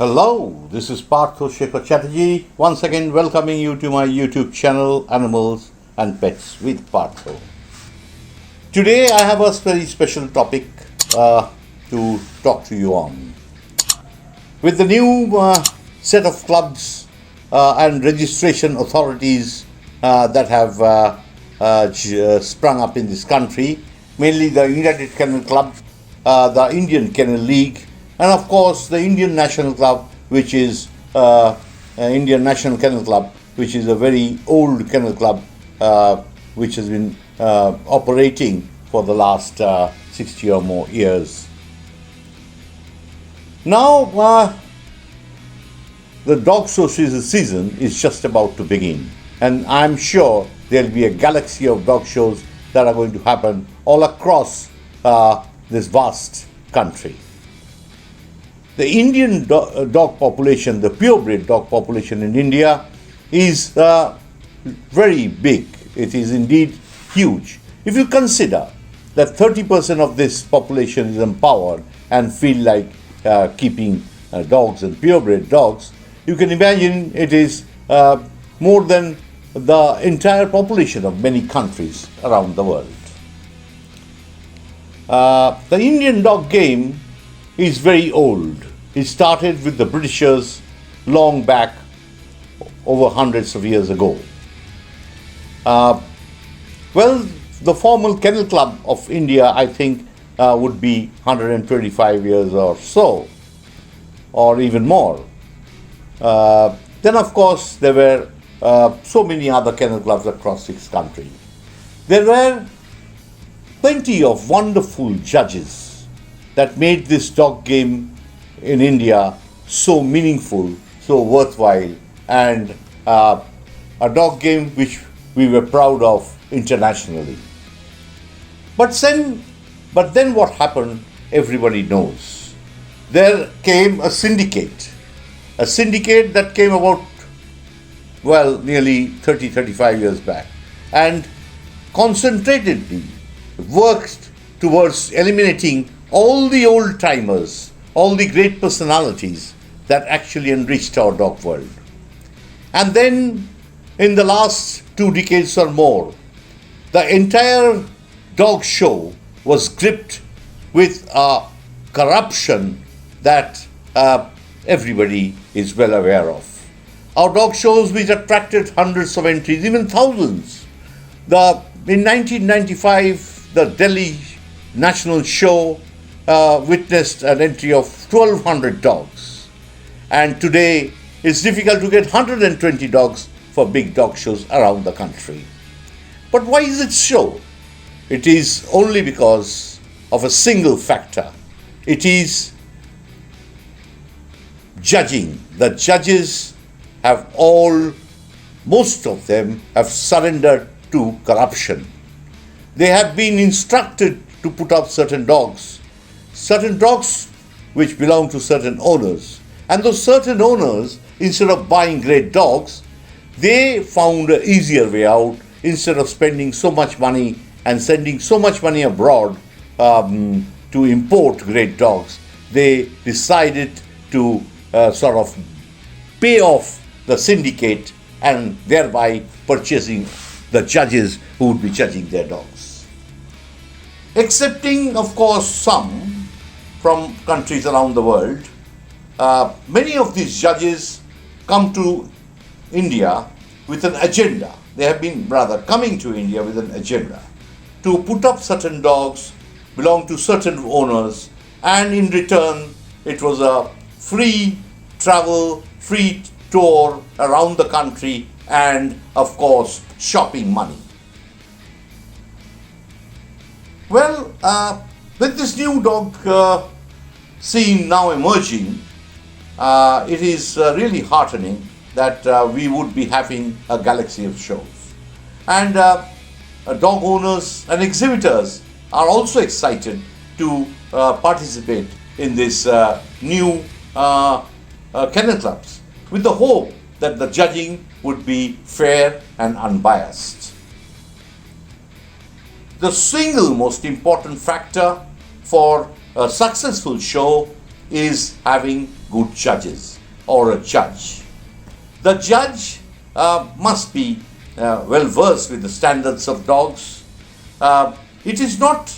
Hello, this is Partha Chatterjee, once again welcoming you to my YouTube channel Animals and Pets with Partha. Today I have a very special topic to talk to you on. With the new set of clubs and registration authorities that have sprung up in this country, mainly the United Kennel Club, the Indian Kennel League, and of course the Indian National Club, which is Indian National Kennel Club, which is a very old kennel club which has been operating for the last 60 or more years. Now the dog show season is just about to begin, and I'm sure there'll be a galaxy of dog shows that are going to happen all across this vast country. The Indian dog population, the purebred dog population in India, is very big. It is indeed huge. If you consider that 30% of this population is empowered and feel like keeping dogs and purebred dogs, you can imagine it is more than the entire population of many countries around the world. The Indian dog game is very old. It started with the Britishers long back, over hundreds of years ago. The formal Kennel Club of India, I think, would be 125 years or so, or even more. Then, of course, there were so many other kennel clubs across this country. There were plenty of wonderful judges that made this dog game in India so meaningful, so worthwhile, and a dog game which we were proud of internationally. But then what happened, everybody knows. There came a syndicate that came about, nearly 35 years back, and concentratedly worked towards eliminating all the old timers, all the great personalities that actually enriched our dog world. And then in the last 2 decades or more, the entire dog show was gripped with a corruption that everybody is well aware of. Our dog shows, which attracted hundreds of entries, even thousands. In 1995, the Delhi National Show witnessed an entry of 1,200 dogs. And today, it's difficult to get 120 dogs for big dog shows around the country. But why is it so? It is only because of a single factor. It is judging. The judges have most of them have surrendered to corruption. They have been instructed to put up certain dogs which belong to certain owners. And those certain owners, instead of buying great dogs, they found an easier way out. Instead of spending so much money and sending so much money abroad to import great dogs, they decided to sort of pay off the syndicate and thereby purchasing the judges who would be judging their dogs. Excepting, of course, some from countries around the world, many of these judges come to India with an agenda. They have been coming to India with an agenda to put up certain dogs, belong to certain owners, and in return it was a free travel, free tour around the country, and of course shopping money. With this new dog scene now emerging, it is really heartening that we would be having a galaxy of shows. And dog owners and exhibitors are also excited to participate in this new kennel clubs, with the hope that the judging would be fair and unbiased. The single most important factor for a successful show is having good judges. or a judge. The judge must be well versed with the standards of dogs. It is not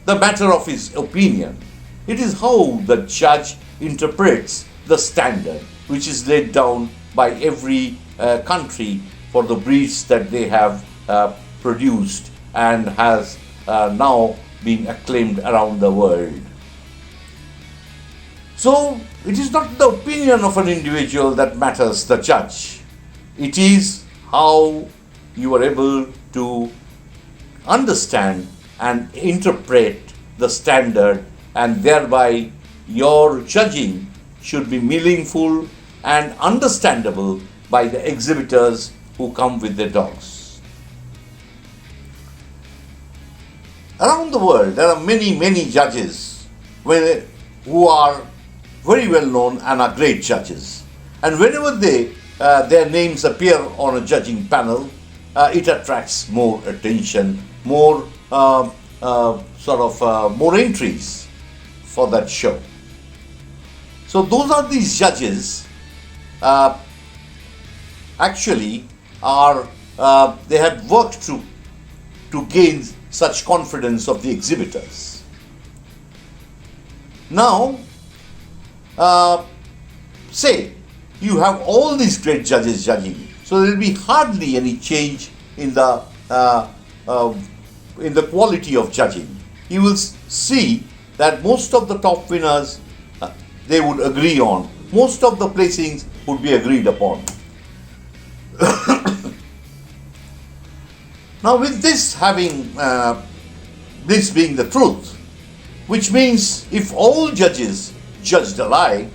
the matter of his opinion. It is how the judge interprets the standard which is laid down by every country for the breeds that they have produced and has now been acclaimed around the world. So it is not the opinion of an individual that matters, the judge. It is how you are able to understand and interpret the standard, and thereby your judging should be meaningful and understandable by the exhibitors who come with their dogs. Around the world, there are many judges who are very well known and are great judges. And whenever their names appear on a judging panel, it attracts more attention, more more entries for that show. So those are these judges. Actually, they have worked to gain such confidence of the exhibitors. Now, say you have all these great judges judging, so there will be hardly any change in the quality of judging. You will see that most of the top winners they would agree on. Most of the placings would be agreed upon. Now, with this this being the truth, which means if all judges judged alike,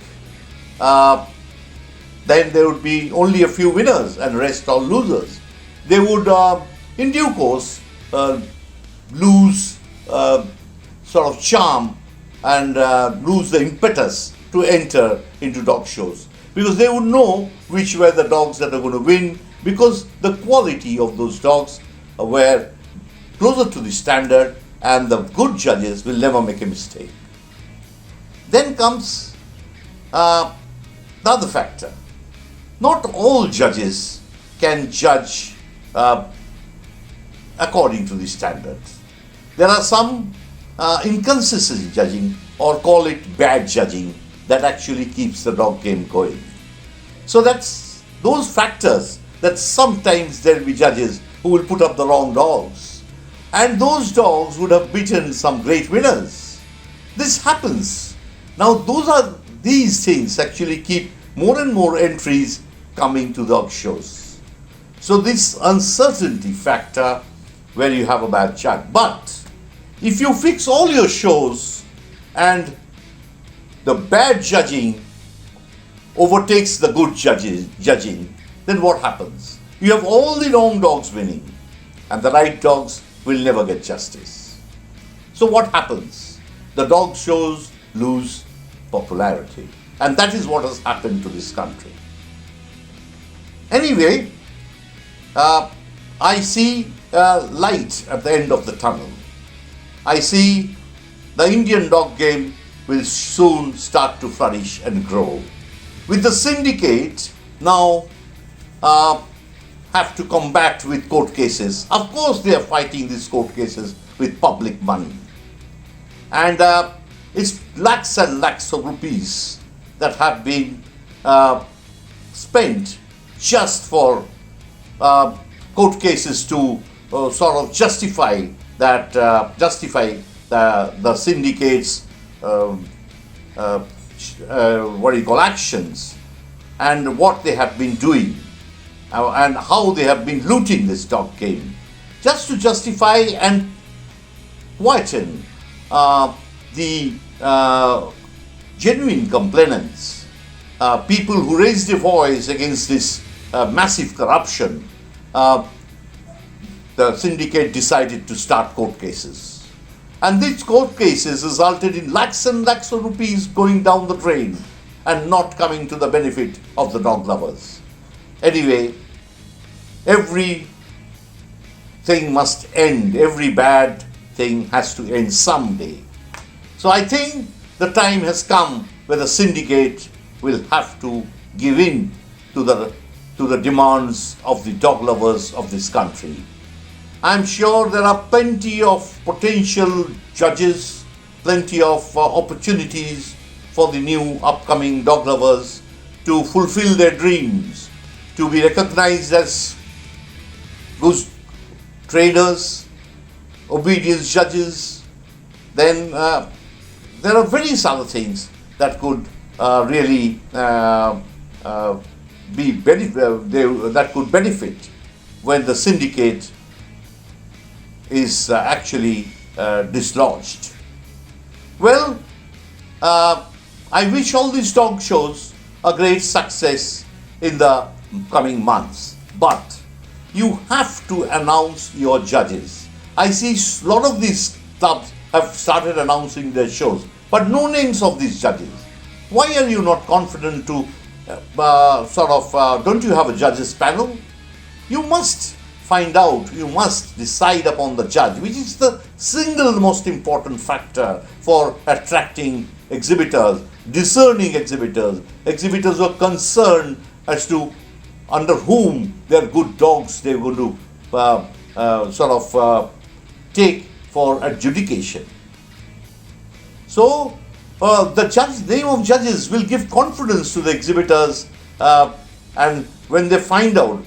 then there would be only a few winners and rest all losers. They would, in due course, lose charm and lose the impetus to enter into dog shows, because they would know which were the dogs that are going to win, because the quality of those dogs were closer to the standard, and the good judges will never make a mistake. Then comes the other factor. Not all judges can judge according to the standards. There are some inconsistency judging, or call it bad judging, that actually keeps the dog game going. So that's those factors, that sometimes there will be judges who will put up the wrong dogs, and those dogs would have beaten some great winners. This happens. Now these things actually keep more and more entries coming to dog shows. So this uncertainty factor where you have a bad judge. But if you fix all your shows and the bad judging overtakes the good judging, then what happens? You have all the wrong dogs winning, and the right dogs will never get justice. So what happens? The dog shows lose popularity, and that is what has happened to this country. Anyway, I see light at the end of the tunnel. I see the Indian dog game will soon start to flourish and grow. With the syndicate now have to combat with court cases. Of course, they are fighting these court cases with public money. And it's lakhs and lakhs of rupees that have been spent just for court cases to justify the syndicates' actions, and what they have been doing, and how they have been looting this dog game, just to justify and quieten the genuine complainants, people who raised their voice against this massive corruption. The syndicate decided to start court cases. And these court cases resulted in lakhs and lakhs of rupees going down the drain and not coming to the benefit of the dog lovers. Anyway, every thing must end. Every bad thing has to end someday. So I think the time has come where the syndicate will have to give in to the demands of the dog lovers of this country. I'm sure there are plenty of potential judges, plenty of opportunities for the new upcoming dog lovers to fulfill their dreams, to be recognized as good traders, obedience judges. Then there are various other things that could really that could benefit when the syndicate is actually dislodged. Well, I wish all these dog shows a great success in the coming months, but you have to announce your judges. I see a lot of these clubs have started announcing their shows, but no names of these judges. Why are you not confident to don't you have a judges panel? You must find out, you must decide upon the judge, which is the single most important factor for attracting exhibitors, discerning exhibitors, exhibitors who are concerned as to under whom their good dogs they're going to take for adjudication. So the name of judges will give confidence to the exhibitors, and when they find out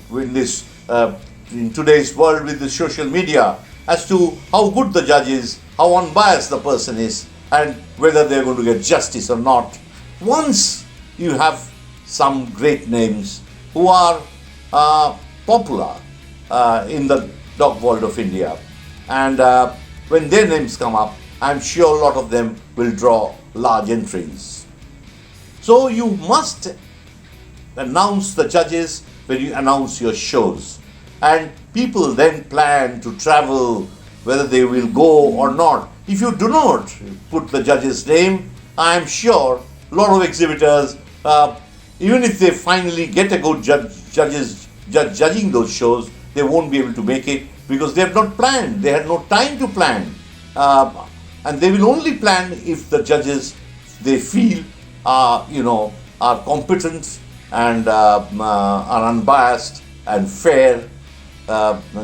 in today's world with the social media as to how good the judge is, how unbiased the person is, and whether they're going to get justice or not. Once you have some great names who are popular in the dog world of India, and when their names come up, I'm sure a lot of them will draw large entries. So you must announce the judges when you announce your shows, and people then plan to travel whether they will go or not. If you do not put the judge's name, I am sure a lot of exhibitors, even if they finally get a good judge judging those shows, they won't be able to make it because they have not planned. They had no time to plan. And they will only plan if the judges they feel are competent and are unbiased and fair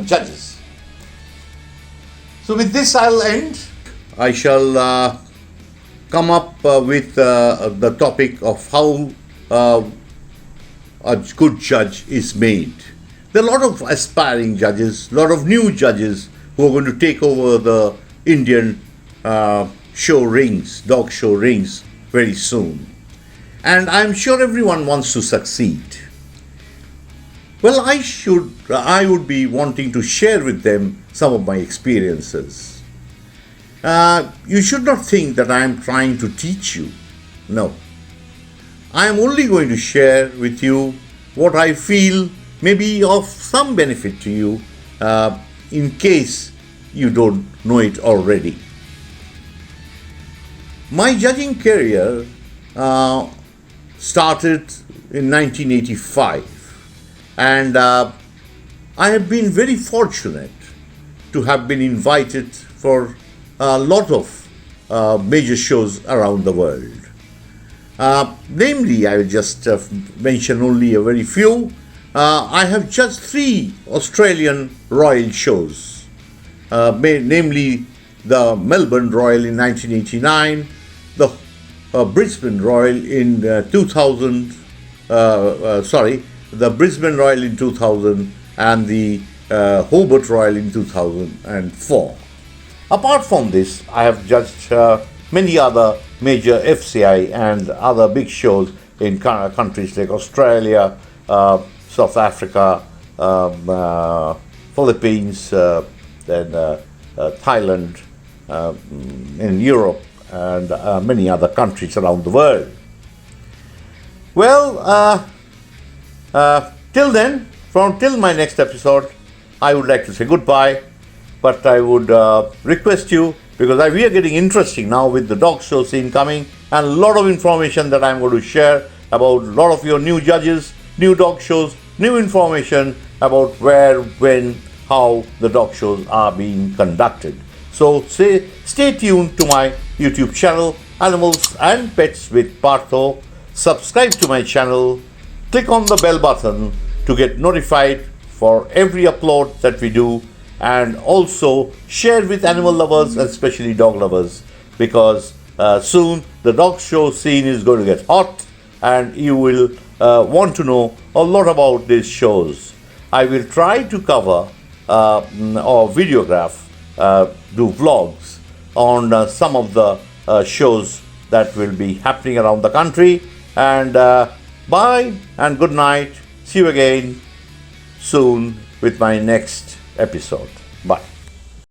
judges. So with this I'll end. I shall come up with the topic of how a good judge is made. There are a lot of aspiring judges, a lot of new judges who are going to take over the Indian show rings, dog show rings very soon. And I'm sure everyone wants to succeed. Well, I would be wanting to share with them some of my experiences. You should not think that I am trying to teach you. No. I am only going to share with you what I feel may be of some benefit to you in case you don't know it already. My judging career started in 1985, and I have been very fortunate to have been invited for a lot of major shows around the world. Namely, I will just mention only a very few. I have judged 3 Australian Royal shows, namely the Melbourne Royal in 1989, the Brisbane Royal in 2000, the Brisbane Royal in 2000 and the Hobart Royal in 2004. Apart from this, I have judged many other major FCI and other big shows in countries like Australia, South Africa, Philippines, then Thailand, in Europe, and many other countries around the world. Well, till then, till my next episode, I would like to say goodbye, but I would request you, because we are getting interesting now with the dog show scene coming, and a lot of information that I'm going to share about a lot of your new judges, new dog shows, new information about where, when, how the dog shows are being conducted. So stay tuned to my YouTube channel, Animals and Pets with Partha. Subscribe to my channel, Click on the bell button to get notified for every upload that we do, and also share with animal lovers, especially dog lovers, because soon the dog show scene is going to get hot and you will want to know a lot about these shows. I will try to cover or videograph, do vlogs on some of the shows that will be happening around the country. And bye and good night. See you again soon with my next episode. Bye.